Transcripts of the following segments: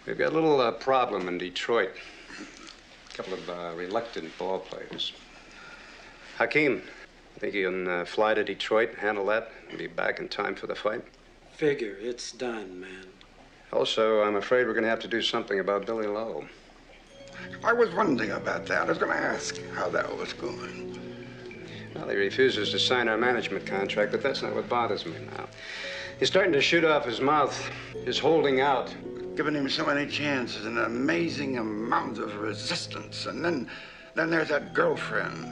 We've got a little problem in Detroit. A couple of reluctant ball players. Hakeem, think you can fly to Detroit, handle that, and be back in time for the fight? Figure, it's done, man. Also, I'm afraid we're going to have to do something about Billy Lowe. I was wondering about that. I was going to ask how that was going. Well, he refuses to sign our management contract, but that's not what bothers me now. He's starting to shoot off his mouth. He's holding out. Giving him so many chances, an amazing amount of resistance. And then there's that girlfriend,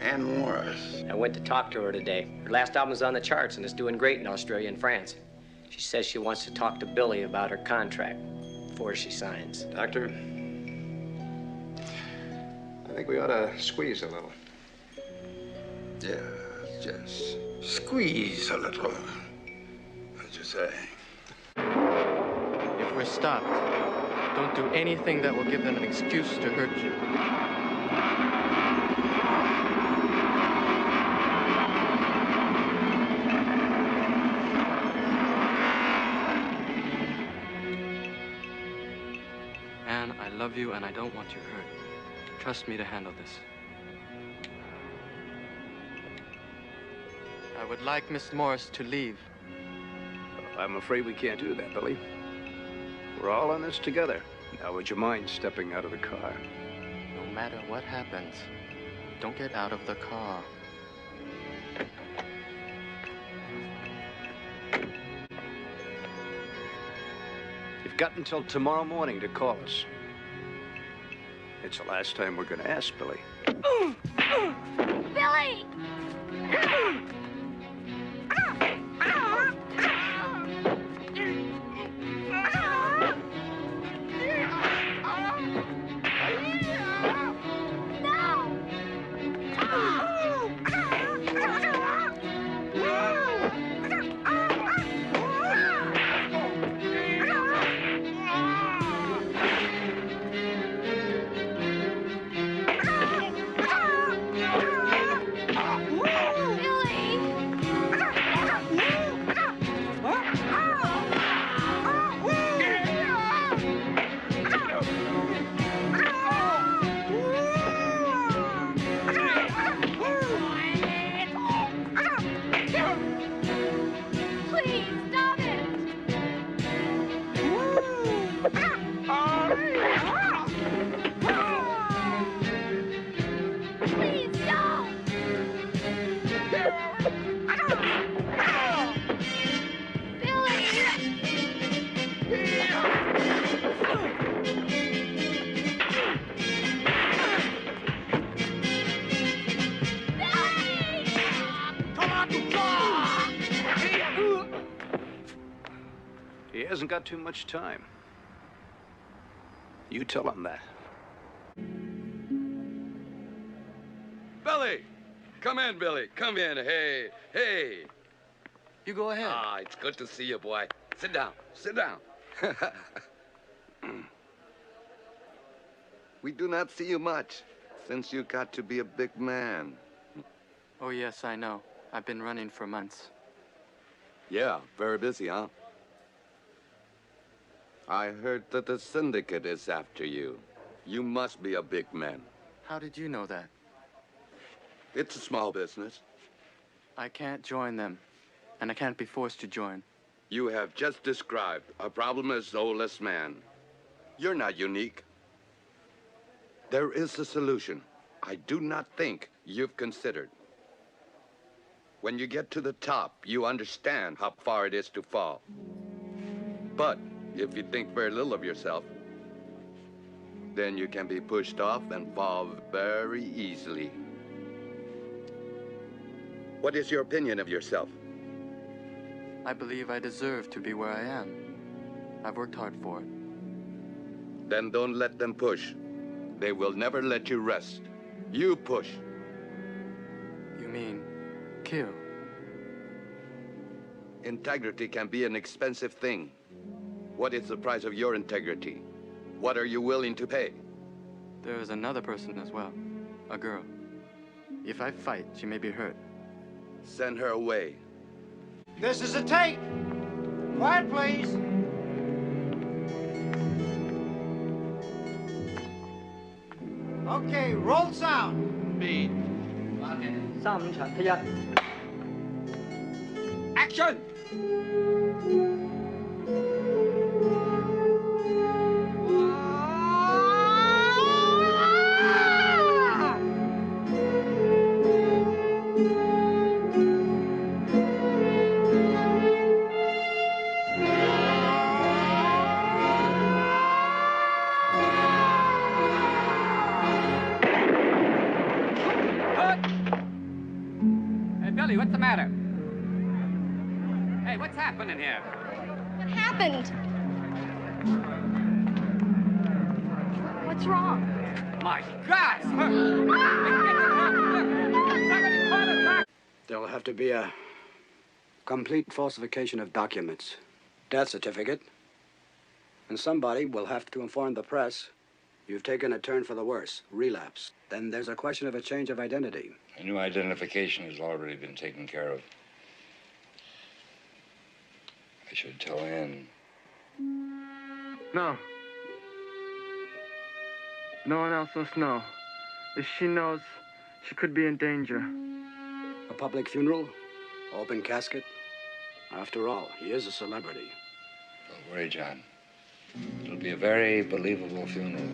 Ann Morris. I went to talk to her today. Her last album's on the charts and is doing great in Australia and France. She says she wants to talk to Billy about her contract before she signs. Doctor, I think we ought to squeeze a little. Yeah, just squeeze a little. What'd you say? If we're stopped, don't do anything that will give them an excuse to hurt you. Anne, I love you and I don't want you hurt. Trust me to handle this. I would like Miss Morris to leave. I'm afraid we can't do that, Billy. We're all on this together. Now, would you mind stepping out of the car? No matter what happens, don't get out of the car. You've got until tomorrow morning to call us. It's the last time we're going to ask, Billy. Billy! He hasn't got too much time. You tell him that. Billy! Come in, Billy. Come in. Hey, hey. You go ahead. Ah, it's good to see you, boy. Sit down. Sit down. We do not see you much since you got to be a big man. Oh, yes, I know. I've been running for months. Yeah, very busy, huh? I heard that the syndicate is after you. You must be a big man. How did you know that? It's a small business. I can't join them, and I can't be forced to join. You have just described a problem as old as man. You're not unique. There is a solution I do not think you've considered. When you get to the top, you understand how far it is to fall. But if you think very little of yourself, then you can be pushed off and fall very easily. What is your opinion of yourself? I believe I deserve to be where I am. I've worked hard for it. Then don't let them push. They will never let you rest. You push. You mean kill? Integrity can be an expensive thing. What is the price of your integrity? What are you willing to pay? There is another person as well. A girl. If I fight, she may be hurt. Send her away. This is a tape. Quiet, please. Okay, roll sound. B. Action! Hey, Billy, what's the matter? Hey, what's happening here? What happened? What's wrong? My God! Somebody call a doctor! There'll have to be a complete falsification of documents, death certificate, and somebody will have to inform the press you've taken a turn for the worse, relapse. Then there's a question of a change of identity. A new identification has already been taken care of. I should tell Ann. No. No one else must know. If she knows, she could be in danger. A public funeral, open casket. After all, he is a celebrity. Don't worry, John. It'll be a very believable funeral.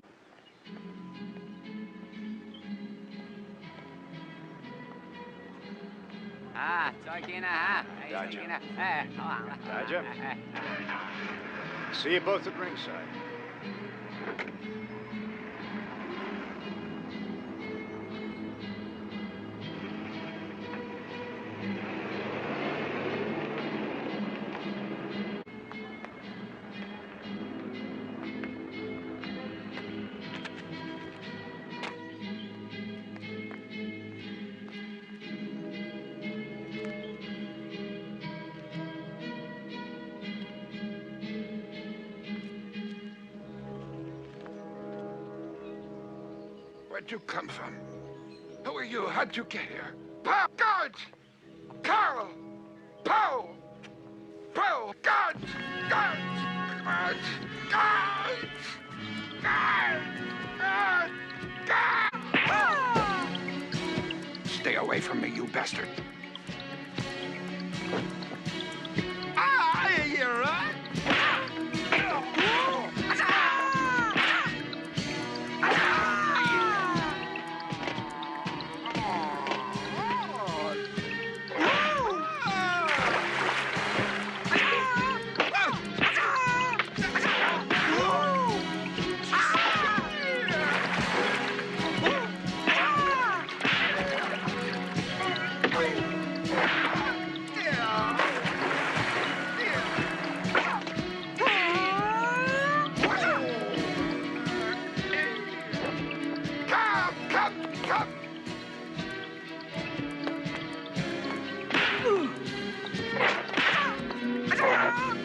Roger. See you both at ringside. Where'd you come from? Who are you? How'd you get here? Pow! Guards! Carl! Pow! Pow! Guards! Guards! Guards! Guards! Guards! Guards! Guards! Stay away from me, you bastard. Ah, you're right.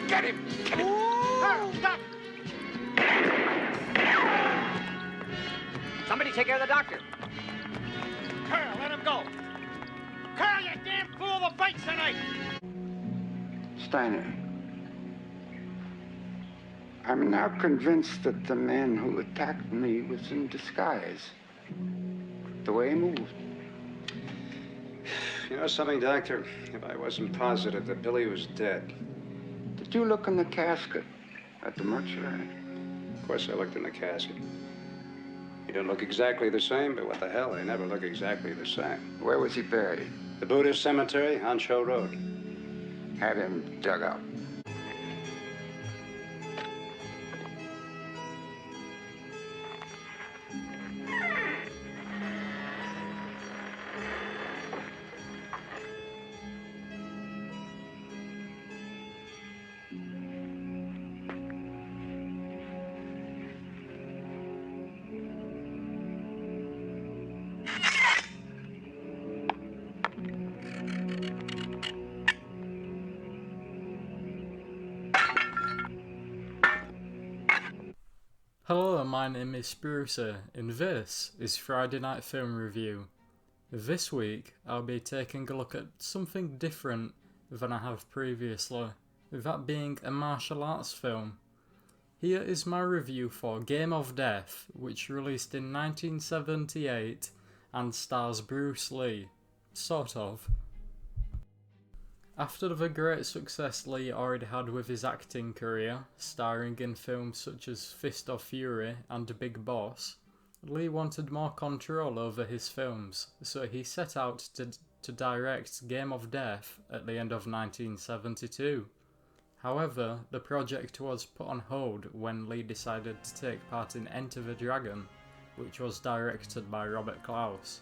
Get him! Get him! Carl, stop! Somebody take care of the doctor. Carl, let him go. Carl, you damn fool, the fight's tonight. Steiner, I'm now convinced that the man who attacked me was in disguise. The way he moved. You know something, Doctor? If I wasn't positive that Billy was dead. Did you look in the casket at the mortuary? Of course I looked in the casket. He didn't look exactly the same, but what the hell, they never look exactly the same. Where was he buried? The Buddhist Cemetery on Show Road. Have him dug up. Hello, my name is Sprucey, and this is Friday Night Film Review. This week, I'll be taking a look at something different than I have previously, that being a martial arts film. Here is my review for Game of Death, which released in 1978 and stars Bruce Lee. Sort of. After the great success Lee already had with his acting career, starring in films such as Fist of Fury and Big Boss, Lee wanted more control over his films, so he set out to direct Game of Death at the end of 1972. However, the project was put on hold when Lee decided to take part in Enter the Dragon, which was directed by Robert Klaus.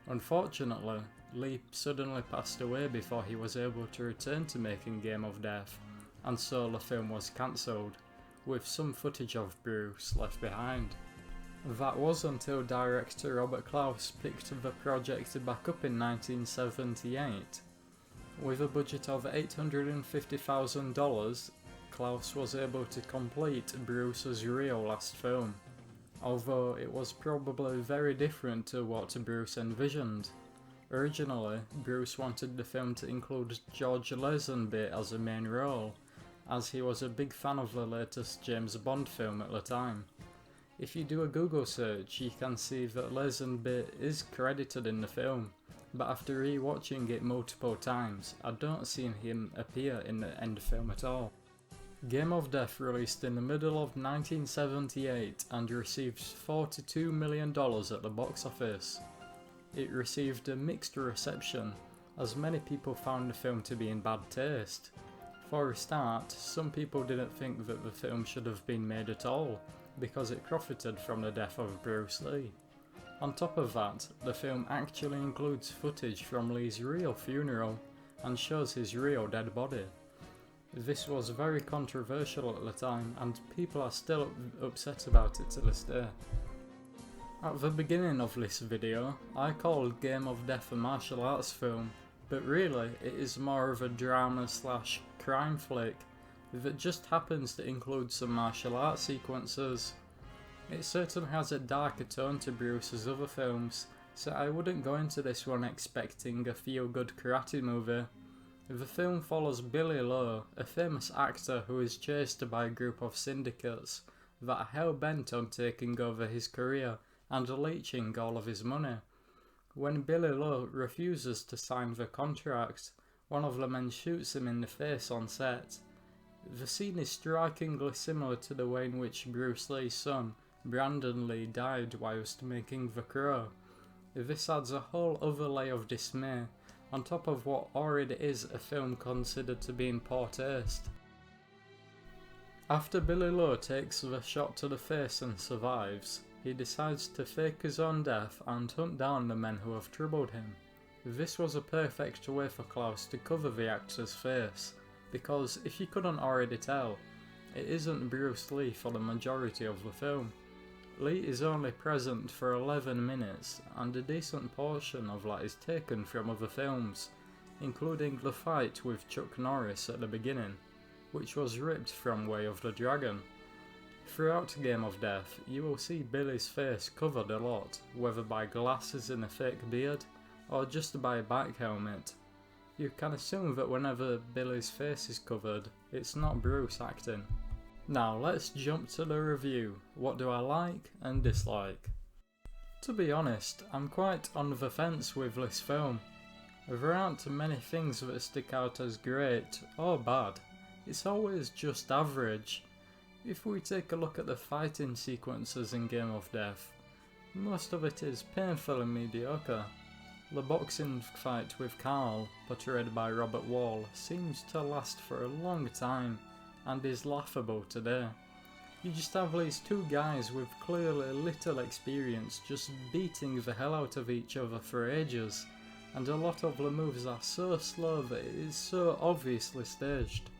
Unfortunately, Lee suddenly passed away before he was able to return to making Game of Death, and so the film was cancelled, with some footage of Bruce left behind. That was until director Robert Klaus picked the project back up in 1978. With a budget of $850,000, Klaus was able to complete Bruce's real last film, although it was probably very different to what Bruce envisioned. Originally, Bruce wanted the film to include George Lazenby as a main role, as he was a big fan of the latest James Bond film at the time. If you do a Google search, you can see that Lazenby is credited in the film, but after re-watching it multiple times, I don't see him appear in the end film at all. Game of Death released in the middle of 1978 and received $42 million at the box office. It received a mixed reception, as many people found the film to be in bad taste. For a start, some people didn't think that the film should have been made at all, because it profited from the death of Bruce Lee. On top of that, the film actually includes footage from Lee's real funeral and shows his real dead body. This was very controversial at the time, and people are still upset about it to this day. At the beginning of this video, I called Game of Death a martial arts film, but really it is more of a drama/crime flick that just happens to include some martial arts sequences. It certainly has a darker tone to Bruce's other films, so I wouldn't go into this one expecting a feel-good karate movie. The film follows Billy Lowe, a famous actor who is chased by a group of syndicates that are hell-bent on taking over his career and leeching all of his money. When Billy Lowe refuses to sign the contract, one of the men shoots him in the face on set. The scene is strikingly similar to the way in which Bruce Lee's son, Brandon Lee, died whilst making The Crow. This adds a whole other layer of dismay, on top of what already is a film considered to be in poor taste. After Billy Lowe takes the shot to the face and survives, he decides to fake his own death and hunt down the men who have troubled him. This was a perfect way for Klaus to cover the actor's face, because if you couldn't already tell, it isn't Bruce Lee for the majority of the film. Lee is only present for 11 minutes, and a decent portion of that is taken from other films, including the fight with Chuck Norris at the beginning, which was ripped from Way of the Dragon. Throughout Game of Death, you will see Billy's face covered a lot, whether by glasses and a fake beard, or just by a bike helmet. You can assume that whenever Billy's face is covered, it's not Bruce acting. Now let's jump to the review. What do I like and dislike? To be honest, I'm quite on the fence with this film. There aren't many things that stick out as great or bad. It's always just average. If we take a look at the fighting sequences in Game of Death, most of it is painfully mediocre. The boxing fight with Carl, portrayed by Robert Wall, seems to last for a long time and is laughable today. You just have these two guys with clearly little experience just beating the hell out of each other for ages, and a lot of the moves are so slow that it is so obviously staged.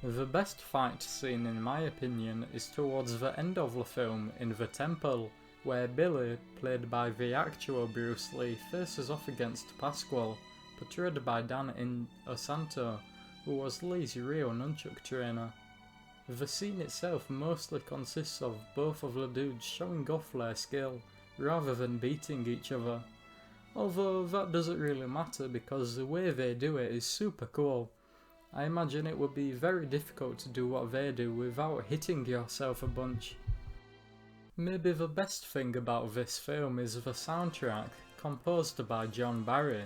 The best fight scene in my opinion is towards the end of the film in the temple, where Billy, played by the actual Bruce Lee, faces off against Pasquale, portrayed by Dan Osanto, who was Lee's real nunchuck trainer. The scene itself mostly consists of both of the dudes showing off their skill, rather than beating each other. Although that doesn't really matter because the way they do it is super cool. I imagine it would be very difficult to do what they do without hitting yourself a bunch. Maybe the best thing about this film is the soundtrack, composed by John Barry.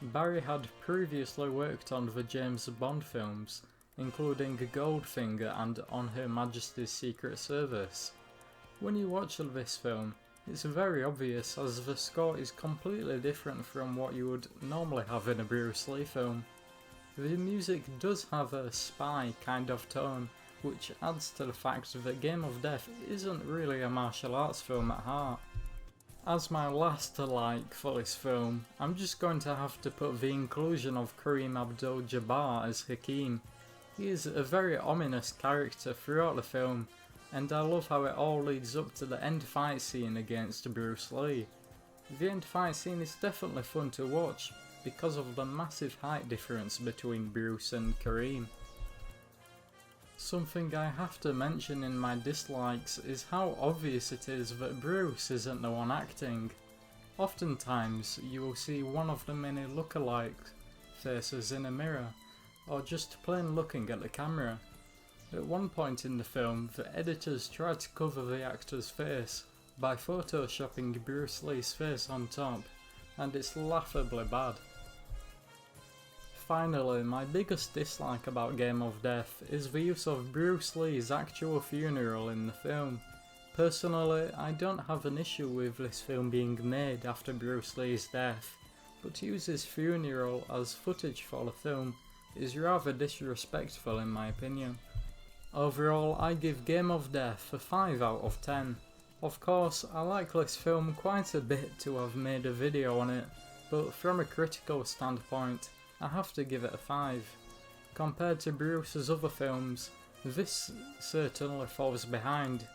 Barry had previously worked on the James Bond films, including Goldfinger and On Her Majesty's Secret Service. When you watch this film, it's very obvious as the score is completely different from what you would normally have in a Bruce Lee film. The music does have a spy kind of tone, which adds to the fact that Game of Death isn't really a martial arts film at heart. As my last like for this film, I'm just going to have to put the inclusion of Kareem Abdul-Jabbar as Hakim. He is a very ominous character throughout the film, and I love how it all leads up to the end fight scene against Bruce Lee. The end fight scene is definitely fun to watch because of the massive height difference between Bruce and Kareem. Something I have to mention in my dislikes is how obvious it is that Bruce isn't the one acting. Oftentimes you will see one of the many look-alike faces in a mirror, or just plain looking at the camera. At one point in the film, the editors tried to cover the actor's face by photoshopping Bruce Lee's face on top, and it's laughably bad. Finally, my biggest dislike about Game of Death is the use of Bruce Lee's actual funeral in the film. Personally, I don't have an issue with this film being made after Bruce Lee's death, but to use his funeral as footage for the film is rather disrespectful in my opinion. Overall, I give Game of Death a 5 out of 10. Of course, I like this film quite a bit to have made a video on it, but from a critical standpoint, I have to give it a 5. Compared to Bruce's other films, this certainly falls behind,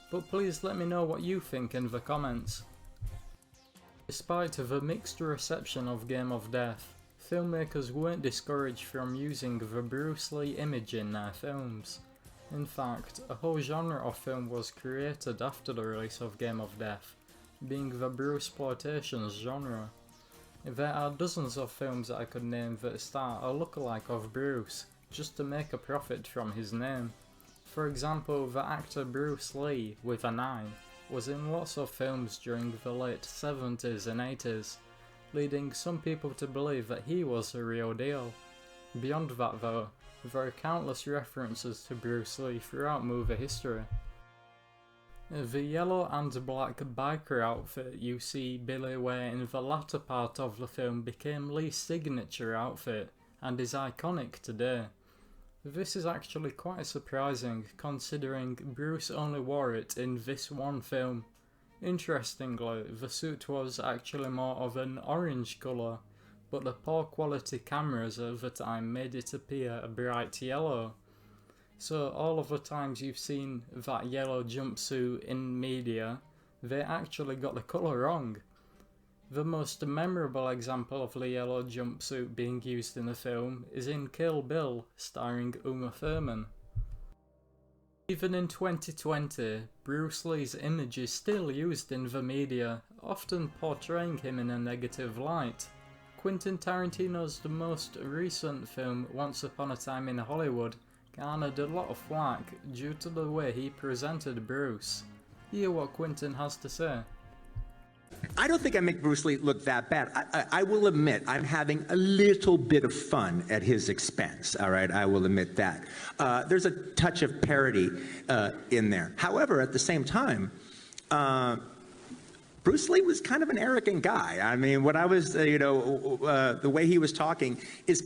but please let me know what you think in the comments. Despite the mixed reception of Game of Death, filmmakers weren't discouraged from using the Bruce Lee image in their films. In fact, a whole genre of film was created after the release of Game of Death, being the Bruceploitation genre. There are dozens of films that I could name that star a lookalike of Bruce, just to make a profit from his name. For example, the actor Bruce Lee, with an I, was in lots of films during the late 70s and 80s, leading some people to believe that he was the real deal. Beyond that though, there are countless references to Bruce Lee throughout movie history. The yellow and black biker outfit you see Billy wear in the latter part of the film became Lee's signature outfit and is iconic today. This is actually quite surprising considering Bruce only wore it in this one film. Interestingly, the suit was actually more of an orange colour, but the poor quality cameras of the time made it appear a bright yellow. So all of the times you've seen that yellow jumpsuit in media, they actually got the colour wrong. The most memorable example of the yellow jumpsuit being used in the film is in Kill Bill, starring Uma Thurman. Even in 2020, Bruce Lee's image is still used in the media, often portraying him in a negative light. Quentin Tarantino's most recent film, Once Upon a Time in Hollywood, garnered a lot of flack due to the way he presented Bruce. Hear what Quentin has to say. I don't think I make Bruce Lee look that bad. I will admit I'm having a little bit of fun at his expense, all right? I will admit that. There's a touch of parody in there. However, at the same time, Bruce Lee was kind of an arrogant guy. I mean, what I was, the way he was talking is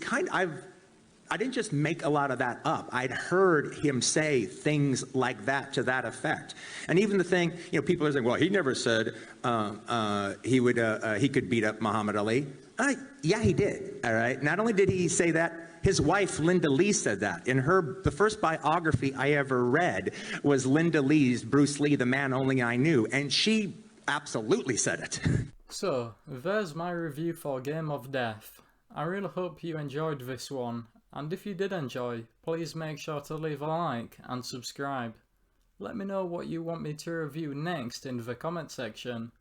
I didn't just make a lot of that up. I'd heard him say things like that to that effect. And even the thing, people are saying, well, he never said he could beat up Muhammad Ali. Yeah, he did, all right? Not only did he say that, his wife, Linda Lee, said that. In the first biography I ever read was Linda Lee's Bruce Lee, the Man Only I Knew, and she absolutely said it. So, there's my review for Game of Death. I really hope you enjoyed this one, and if you did enjoy, please make sure to leave a like and subscribe. Let me know what you want me to review next in the comment section.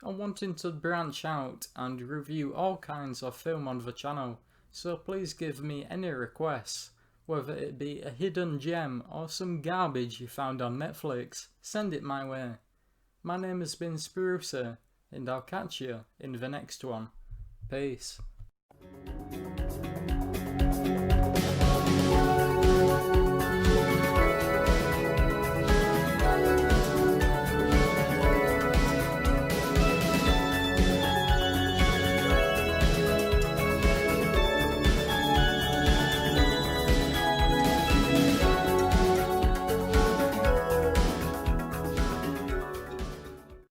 I'm wanting to branch out and review all kinds of film on the channel, so please give me any requests. Whether it be a hidden gem or some garbage you found on Netflix, send it my way. My name has been Sprucey, and I'll catch you in the next one. Peace.